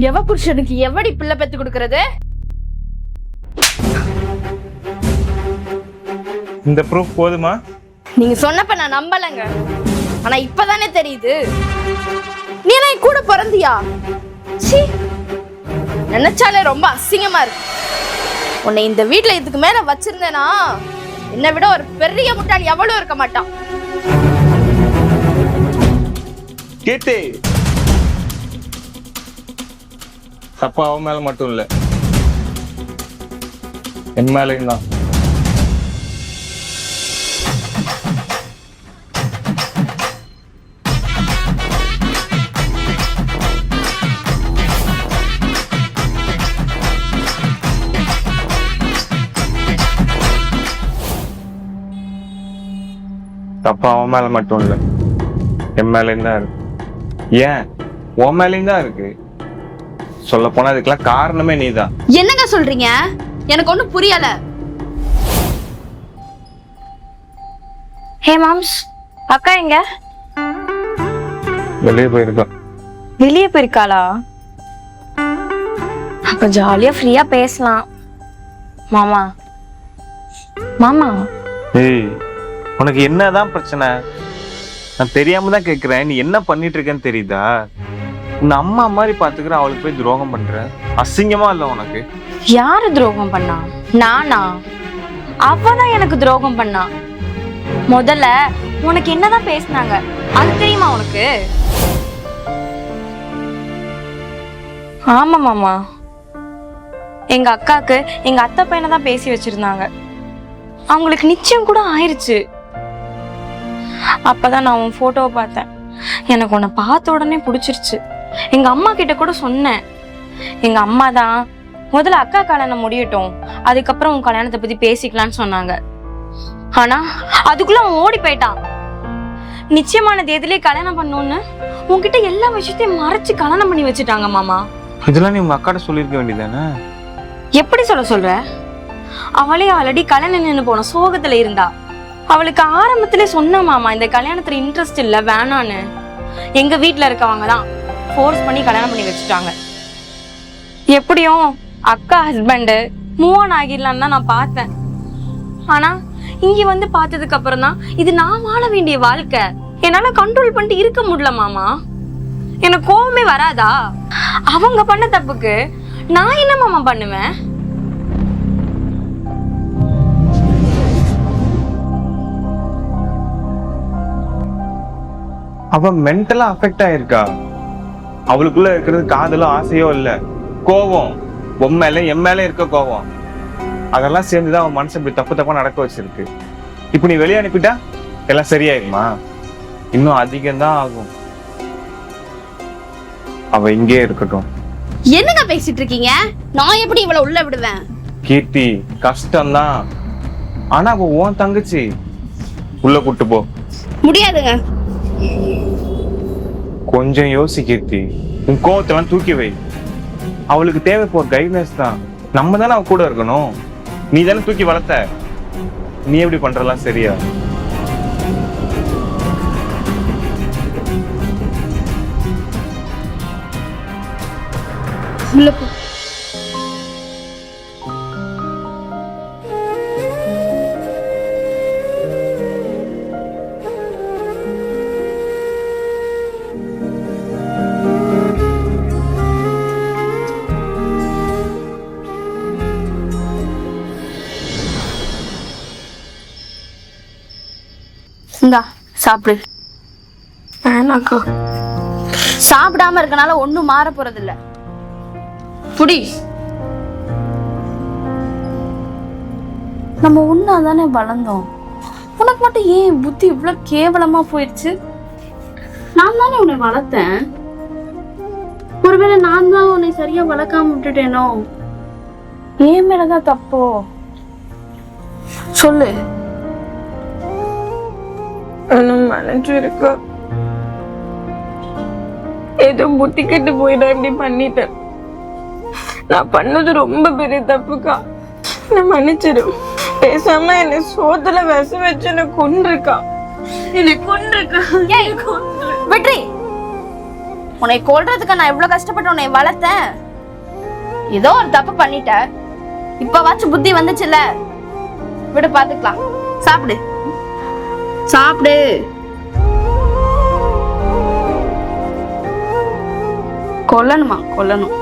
எவ புருஷனுக்கு எவடி பிள்ளை பெத்து கொடுக்கறது? இந்த ப்ரூஃப் போதுமா? நீங்க சொன்னப்ப நான் நம்பலங்க. ஆனா இப்பதானே தெரியுது. நீ என் கூட பிறந்தியா? சீ, நினைச்சாலே ரொம்ப அசிங்கமா இருக்கு. உன்னை இந்த வீட்டுல இதுக்கு மேல வச்சிருந்தேனா என்னை விட ஒரு பெரிய முட்டாள் எவ்வளவு இருக்க மாட்டான். கீர்த்தி, தப்பா அவன் மேல மட்டும் இல்ல, என் மேலையும் தான். தப்பா அவன் மேல மட்டும் இல்ல, என் மேலையும் தான் இருக்கு. ஏன் உன் மேலையும் தான் இருக்கு. சொல்ல போனா அதுக்கெல்லாம் காரணமே நீதான். என்னங்க சொல்றீங்க? எனக்கு ஒண்ணும் புரியல. ஹே மாம்ஸ், அக்கா எங்க? வெளியே போயிருக்கா. வெளியே போயிருக்காளா? அப்ப ஜாலியா ஃப்ரீயா பேசலாம். மாமா மாமா, ஏய், உனக்கு என்னதான் பிரச்சனை? நான் தெரியாம தான் கேக்குறேன். நீ என்ன பண்ணிட்டு இருக்கேன்னு தெரியுதா? உன் அம்மா மாதிரி பாத்துக்கிற அவளுக்கு போய் துரோகம் பண்ற. அசிங்கமா இல்ல உனக்கு? யாரு துரோகம் பண்ணா? நானா? அவதான் எனக்கு துரோகம் பண்ணா. முதல்ல உனக்கு என்னதான் பேசினாங்க அது தெரியுமா உனக்கு? ஆமா மாமா, எங்க அக்காக்கு எங்க அத்தை பையனை தான் பேசி வச்சிருந்தாங்க. அவங்களுக்கு நிச்சயம் கூட ஆயிருச்சு. அப்பதான் நான் உன் போட்டோவை பார்த்தேன். எனக்கு உன்னை பார்த்த உடனே பிடிச்சிருச்சு. எங்க அம்மா கிட்ட கூட சொன்னேன். எங்க அம்மா தான் முதல்ல அக்கா கல்யாணம் முடியட்டும், அதுக்கப்புறம் உன் கல்யாணத்தை பத்தி பேசிக்கலான்னு சொன்னாங்க. ஆனா அதுக்குள்ள அவன் ஓடி போயிட்டான். நிச்சயமான தேதியிலே கல்யாணம் பண்ணணும்னு உன்கிட்ட எல்லா விஷயத்தையும் மறைச்சு கல்யாணம் பண்ணி வச்சுட்டாங்க மாமா. இதெல்லாம் நீ உங்க அக்காட்ட சொல்லிருக்க வேண்டியதானே? எப்படி சொல்ற? அவளே ஆல்ரெடி கல்யாணம் நின்று போன சோகத்துல இருந்தா. அவளுக்கு ஆரம்பத்திலே சொன்ன மாமா, இந்த கல்யாணத்துல இன்ட்ரெஸ்ட் இல்ல, வேணான்னு. எங்க வீட்டுல இருக்கவங்க தான் ஃபோர்ஸ் பண்ணி கல்யாணம் பண்ணி வச்சுட்டாங்க. எப்படியும் அக்கா ஹஸ்பண்ட் மூவ் ஆன் ஆகிடலான்னு தான் நான் பார்த்தேன். ஆனா இங்க வந்து பார்த்ததுக்கு அப்புறம் தான் இது நான் வாழ வேண்டிய வாழ்க்கை. என்னால கண்ட்ரோல் பண்ணிட்டு இருக்க முடியல மாமா. எனக்கு கோவமே வராதா? அவங்க பண்ண தப்புக்கு நான் என்ன மாமா பண்ணுவேன்? அவ மென்டலா அஃபெக்ட் ஆயிருக்கா. அவளுக்குள்ள இருக்கிறது காதலோ ஆசையோ இல்ல, கோவம். உன் மேல என் மேல இருக்க கோவம், அதெல்லாம் சேர்ந்துதான் அவன் மனசு இப்படி தப்பு தப்பா நடக்க வச்சிருக்கு. இப்ப நீ வெளியே அனுப்பிட்டா எல்லாம் சரியாயிருமா? இன்னும் அதிகம்தான் ஆகும். அவ இங்கே இருக்கட்டும். என்னங்க பேசிட்டு இருக்கீங்க? நான் எப்படி இவளை உள்ள விடுவேன்? கீர்த்தி, கஷ்டம்தான். ஆனா அவ உன் தங்கச்சி, உள்ள கூட்டு போ. முடியாதுங்க. கொஞ்சம் யோசி கீர்த்தி, உன் கோவத்தெல்லாம் தூக்கி வை. அவளுக்கு தேவை இப்போ கைட்னஸ் தான். நம்ம தானே அவ கூட இருக்கணும். நீ தானே தூக்கி வளர்த்த. நீ எப்படி பண்றலாம் சரியா? உள்ள போ. இந்தா சாப்பிடு. வேணாக்கா. சாப்பிடாம இருக்கனால ஒண்ணும் மாற போறது இல்ல. புடி. நம்ம ஒன்னாதானே வளர்ந்தோம். உனக்கு மட்டும் ஏன் புத்தி இவ்வளவு கேவலமா போயிடுச்சு? நான் தானே உன்னை வளர்த்தேன். ஒருவேளை நான் தான் உன்னை சரியா வளர்க்காம விட்டுட்டேனோ? ஏன் மேலதான் தப்போ? சொல்லு. மனசு இருக்கா, ஏதோ புத்தி கெட்டு போயிட்டா இப்படி பண்ணிட்டேன். நான் பண்ணது ரொம்ப பெரிய தப்புக்கா. நான் மன்னிச்சிடு. பேசாம என்னை சோத்துல விச வச்சு என்ன கொன்றிருக்கா. வெற்றி, உன்னை கொல்றதுக்கு நான் எவ்வளவு கஷ்டப்பட்டு உன்னை வளர்த்தேன். ஏதோ ஒரு தப்பு பண்ணிட்ட, இப்பவாச்சும் புத்தி வந்துச்சுல்ல, விடு பாத்துக்கலாம். சாப்பிடு சாப்பிடு. கொல்லணுமா? கொல்லணும்.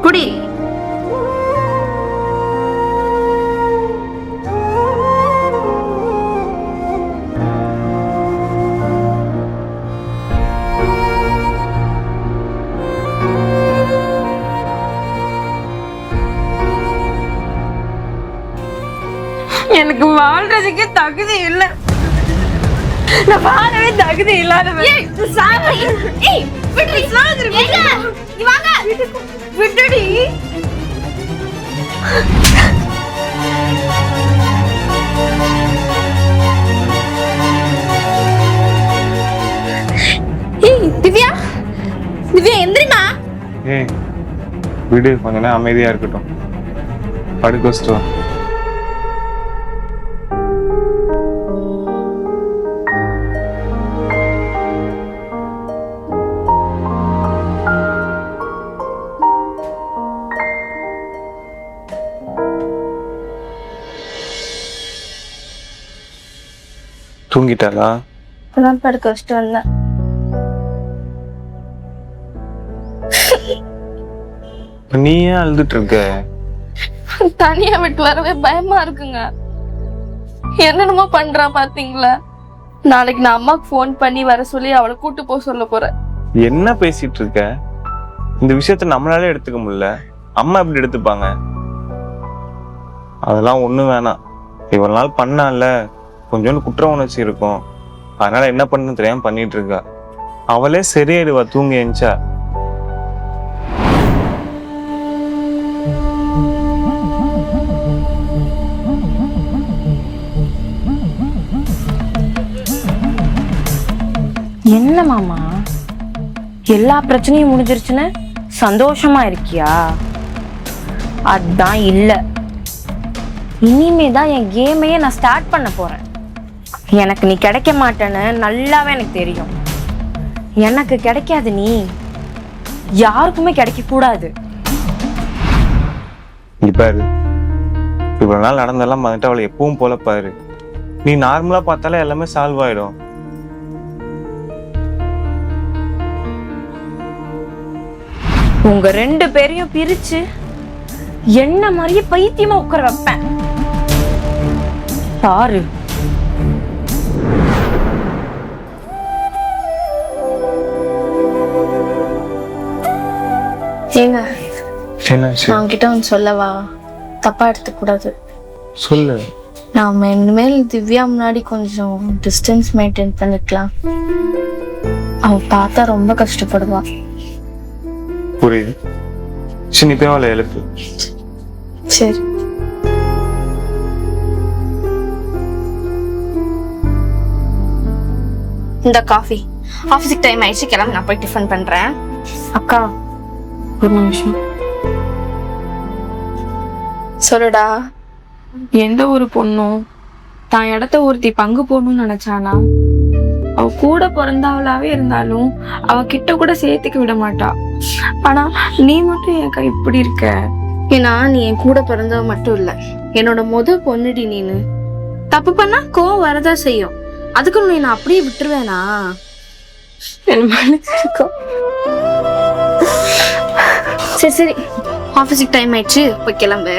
குடி. எனக்கு வாழ்றதுக்கே தகுதி இல்ல. நான் வாழவே தகுதி இல்லாதவன். விட்டுடி. திவ்யா, திவ்யா எந்திரிமா. ஏய் விடு, கொஞ்ச நேரம் அமைதியா இருக்கட்டும். படுக்க வச்சுட்டு வா. தூங்கிட்டாளா? இப்பதான் படுக்க வச்சுட்டு வந்தேன். நீ ஏன் அழுதுட்டு இருக்க? தனியா விட்டு வரவே பயமா இருக்குங்க. என்னென்னமோ பண்றான் பாத்தீங்களா? நாளைக்கு நான் அம்மாக்கு போன் பண்ணி வர சொல்லி அவளை கூட்டு போக சொல்ல போறேன். என்ன பேசிட்டு இருக்க? இந்த விஷயத்த நம்மளாலே எடுத்துக்க முடியல, அம்மா எப்படி எடுத்துப்பாங்க? அதெல்லாம் ஒண்ணும் வேணாம். இவ்வளவு நாள் பண்ணால, கொஞ்சோண்டு குற்ற உணர்ச்சி இருக்கும், அதனால என்ன பண்ணு தெரியாம பண்ணிட்டு இருக்கா. அவளே சரியாயிடுவா, தூங்கி எழுந்தா. என்ன மாமா, எல்லா பிரச்சனையும் முடிஞ்சிருச்சுன்னு சந்தோஷமா இருக்கியா? அதான் இல்ல, இனிமே தான் என் கேமையே நான் ஸ்டார்ட் பண்ண போறேன். எனக்கு நீ கிடைக்க மாட்டேன்னு நல்லாவே எனக்கு தெரியும். எனக்கு கிடைக்காது, நீ யாருக்குமே கிடைக்க கூடாது. பாரு, இவ்வளவு நாள் நடந்தெல்லாம் வந்துட்டு அவளை எப்பவும் போல பாரு. நீ நார்மலா பார்த்தாலே எல்லாமே சால்வ் ஆயிடும். உங்க 2 பேரையும் பிரிச்சு என்ன மாதிரியே பைத்தியமா உட்கார வைப்பேன் பாரு. ஏங்க, என்ன நான் உன்கிட்ட ஒன்று சொல்லவா? தப்பா எடுத்துக்க கூடாது. சொல்லு. நாம இனிமேல் திவ்யா முன்னாடி கொஞ்சம் டிஸ்டன்ஸ் மெயின்டைன் பண்ணிக்கலாம். அவ பார்த்தா ரொம்ப கஷ்டப்படுவா. புரியுது. சின்ன போய் அவளை எழுப்பு. சரி. இந்த காஃபி. ஆஃபீஸுக்கு டைம் ஆயிடுச்சு, கிளம்பி நான் போய் டிஃபன் பண்றேன். அக்கா ஒரு நிமிஷம். சொல்லுடா. எந்த ஒரு பொண்ணும் தான் இடத்த ஒருத்தி பங்கு போடணும்னு நினைச்சானா, அவ கூட பிறந்தவளாவே இருந்தாலும் அவ கிட்ட கூட சேர்த்துக்க விட மாட்டா. ஆனா நீ மட்டும் ஏக்கா இப்படி இருக்க? ஏன்னா நீ என் கூட பிறந்தவ மட்டும் இல்ல, என்னோட பொண்ணுடி நீனு. தப்பு பண்ணா கோவம் வரதா செய்யும், அதுக்கு நீ நான் அப்படியே விட்டுருவேனா? சரி சரி, ஆபீஸுக்கு டைம் ஆயிடுச்சு, போய் கிளம்பு.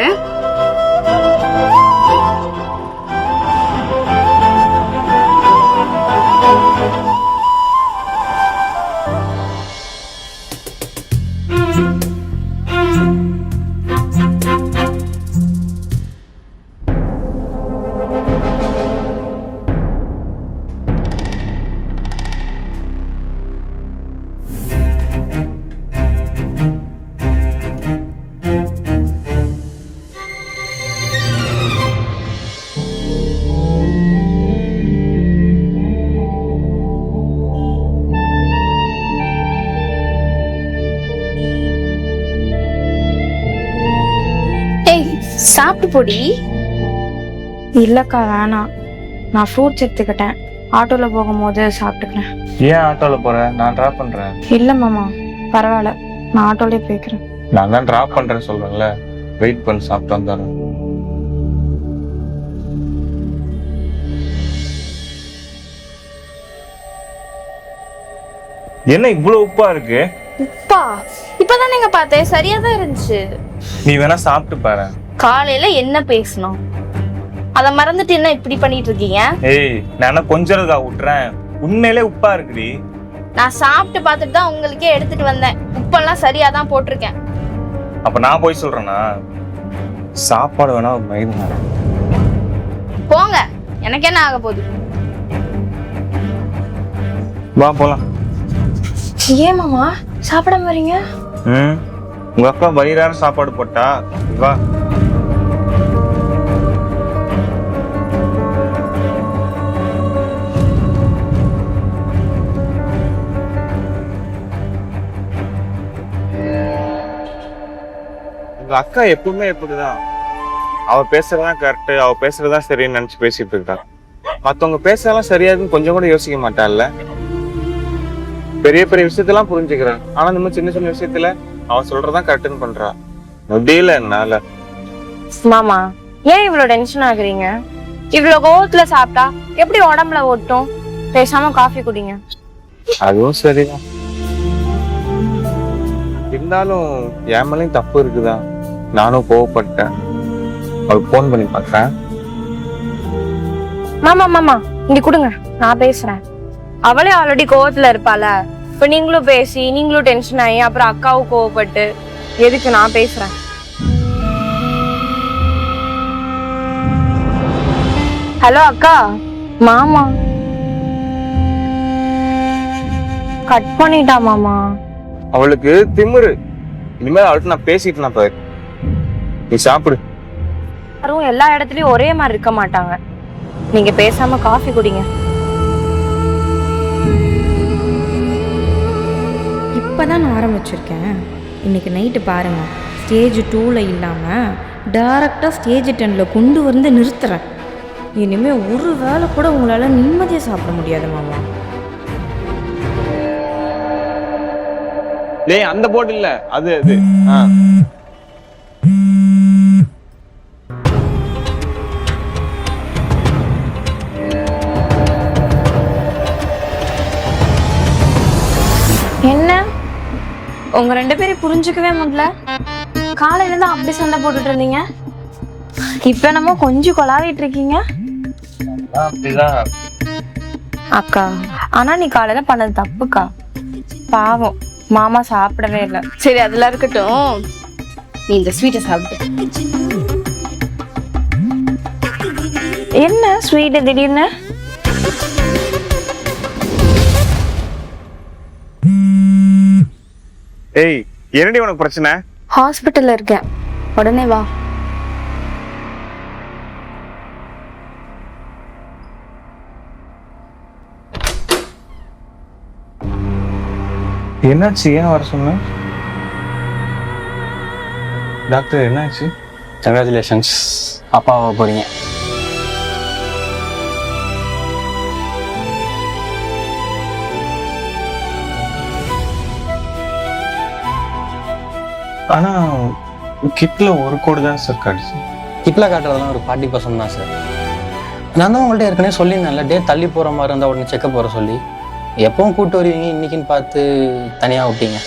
சாப்பிட்டு போடி. இல்லக்கா வேணாம், நான் ஃப்ரூட்ஸ் எடுத்துக்கிட்டேன். ஆட்டோல போகும்போது சாப்பிட்டுக்கிறேன். ஏன் ஆட்டோல போற? நான் டிராப் பண்றேன். இல்ல மாமா, பரவாயில்ல, நான் ஆட்டோலயே போய்க்கிறேன். நான் தான் டிராப் பண்றேன்னு சொல்றேன்ல, வெயிட் பண்ணி சாப்பிட்டு வந்தாலும். என்ன இவ்வளவு உப்பா இருக்கு? உப்பா? இப்பதானேங்க பார்த்தேன், சரியா தான் இருந்துச்சு. நீ வேணா சாப்பிட்டு பாரு. காலையில என்ன பேசணும் அத மறந்துட்டு என்ன இப்படி பண்ணிட்டு இருக்கீங்க? ஏய், நான் கொஞ்சம் விட்டுறேன், உண்மையிலே உப்பா இருக்குடி. நான் சாப்பிட்டு பார்த்துட்டு தான் உங்களுக்கே எடுத்துட்டு வந்தேன். உப்பெல்லாம் சரியா தான் போட்டிருக்கேன். அப்ப நான் போய் சொல்றேன்னா? சாப்பாடு வேணா ஒரு மயிறு. போங்க, எனக்கு என்ன ஆக போகுது? வா போலாம். ஏன் மாமா சாப்பிடாம வரீங்க? உங்க அக்கா வயிறார சாப்பாடு போட்டா. வா. உங்க அக்கா எப்பவுமே எப்படிதான், அவ பேசுறதுதான் கரெக்ட், அவ பேசுறதுதான் சரின்னு நினைச்சு பேசிட்டு இருக்கா. மத்தவங்க பேசுறதெல்லாம் சரியாதுன்னு கொஞ்சம் கூட யோசிக்க மாட்டாள்ல. பெரிய பெரிய விஷயத்தெல்லாம் புரிஞ்சுக்கிறான், ஆனா இந்த மாதிரி சின்ன சின்ன விஷயத்துல அவ சொல்றதான் கரெக்ட்னு பண்றா. முடியல என்னால. மாமா ஏன் இவ்வளவு டென்ஷன் ஆகுறீங்க? இவ்வளவு கோவத்துல சாப்பிட்டா எப்படி உடம்புல ஓட்டும்? பேசாம காஃபி குடிங்க. அதுவும் சரிதான், இருந்தாலும் என் மேலேயும் தப்பு இருக்குதான். நானும் கோவப்பட்டேன். அவளுக்கு போன் பண்ணி பார்த்தேன். மாமா மாமா இங்க கொடுங்க, நான் பேசுறேன். அவளே ஆல்ரெடி கோவத்துல இருப்பாள, இப்ப நீங்களும் பேசி நீங்களும் டென்ஷன் ஆகி அப்புறம் அக்காவும் கோவப்பட்டு எதுக்கு? நான் பேசுறேன். ஹலோ அக்கா. மாமா கட் பண்ணிட்டா மாமா. அவளுக்கு திமிரு. இனிமேல் அவள்கிட்ட நான் பேசிட்டு நான் பாரு. நீ சாப்பிடு. யாரும் எல்லா இடத்துலயும் ஒரே மாதிரி இருக்க மாட்டாங்க. நீங்க பேசாம காஃபி குடிங்க. இப்போதான் நான் ஆரம்பிச்சிருக்கேன். இன்னைக்கு நைட்டு பாருங்க, ஸ்டேஜ் 2ல இல்லாமல் டைரெக்டாக ஸ்டேஜ் 10ல கொண்டு வந்து நிறுத்துறேன். இனிமேல் ஒரு வேளை கூட உங்களால் நிம்மதியாக சாப்பிட முடியாது மாமா. டேய், அந்த போர்டு இல்ல, அது அது. என்ன உங்க 2 பேரும் புரிஞ்சுக்கவே முடியல? காலையில இருந்து அப்படி சண்டை போட்டுட்டு இருந்தீங்க, இப்ப என்னமோ கொஞ்சம் கொலாவிட்டு இருக்கீங்க. அப்படிதான் அக்கா, ஆனா நீ காலையில பண்ணது தப்புக்கா. பாவம், மாமா சாப்பிடவே இல்லை. சரி, அதெல்லாம் இருக்கட்டும். நீ இந்த ஸ்வீட்டை சாப்பிடு. என்ன ஸ்வீட் திடீர்னு? ஏய், என்னடி உனக்கு பிரச்சனை? ஹாஸ்பிட்டல்ல இருக்கேன், உடனே வா. என்னாச்சு? ஏன் வர சொன்ன? டாக்டர் என்னாச்சு? கங்க்ராச்சுலேஷன்ஸ், அப்பாவாக போறீங்க. ஆனா கிட்ல ஒரு கோடு தான் சார் காட்டுச்சு. கிட்டில் காட்டுறதுலாம் ஒரு 40% தான் சார். நான் தான் உங்கள்கிட்ட ஏற்கனவே சொல்லியிருந்தேன்ல, டே தள்ளி போகிற மாதிரி இருந்தால் உடனே செக்கப் போகிற சொல்லி. எப்பவும் கூப்பிட்டு வருவீங்க, இன்னைக்குன்னு பார்த்து தனியாக விட்டீங்க.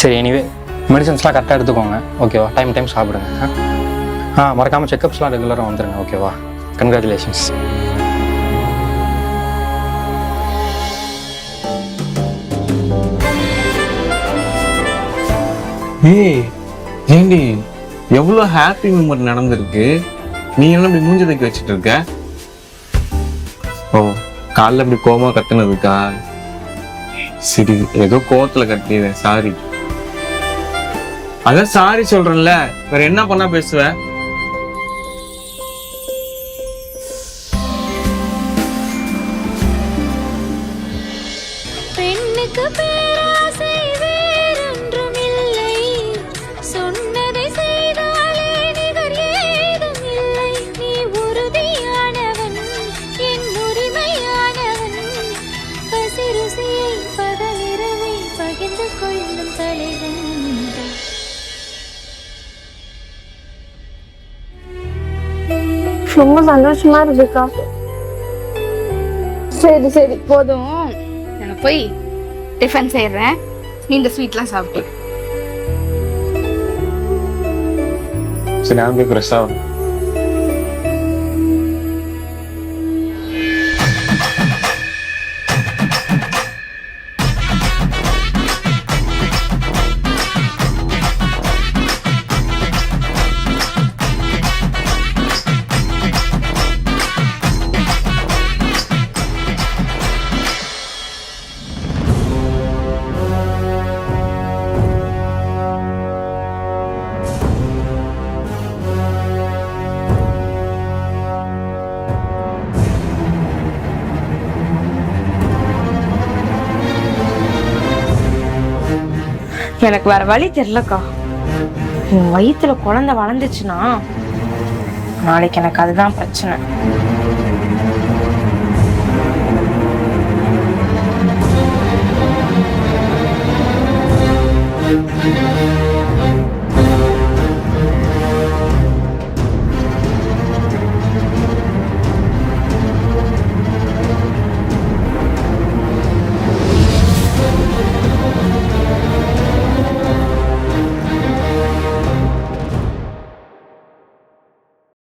சரி, எனிவே மெடிசன்ஸ்லாம் கரெக்டாக எடுத்துக்கோங்க, ஓகேவா? டைம் சாப்பிடுங்க. மறக்காமல் செக்கப்ஸ்லாம் ரெகுலராக வந்துடுங்க, ஓகேவா? கங்க்ராச்சுலேஷன்ஸ். ஏய், ஏண்டி எவ்வளோ ஹாப்பி மூமெண்ட் நடந்திருக்கு, நீ என்ன இப்படி மூஞ்சி தூக்கி வச்சுட்டு இருக்க? ஓ, காலைல இப்படி கோவமா கத்துனதுக்கா? சரி, ஏதோ கோவத்துல கட்டினேன், சாரி. அதான் சாரி சொல்றேன்ல, வேற என்ன பண்ணா பேசுவ? பெண்ணுக்கு பேராசை வேறொன்றும் இல்லை, சொன்னதை செய்தாலே நிகர் ஏதும் இல்லை. நீ ஒரு ரொம்ப சந்தோஷமா இருக்குக்கா. சரி சரி போதும், நான் போய் டிஃபன் செய்யறேன், நீ இந்த ஸ்வீட்லாம் சாப்பிட்டு. சரி நான் போய் ஃப்ரெஷ் ஆகும். எனக்கு வேற வழி தெரியலக்கா. என் வயித்துல குழந்தை வளர்ந்துச்சுன்னா நாளைக்கு எனக்கு அதுதான் பிரச்சனை.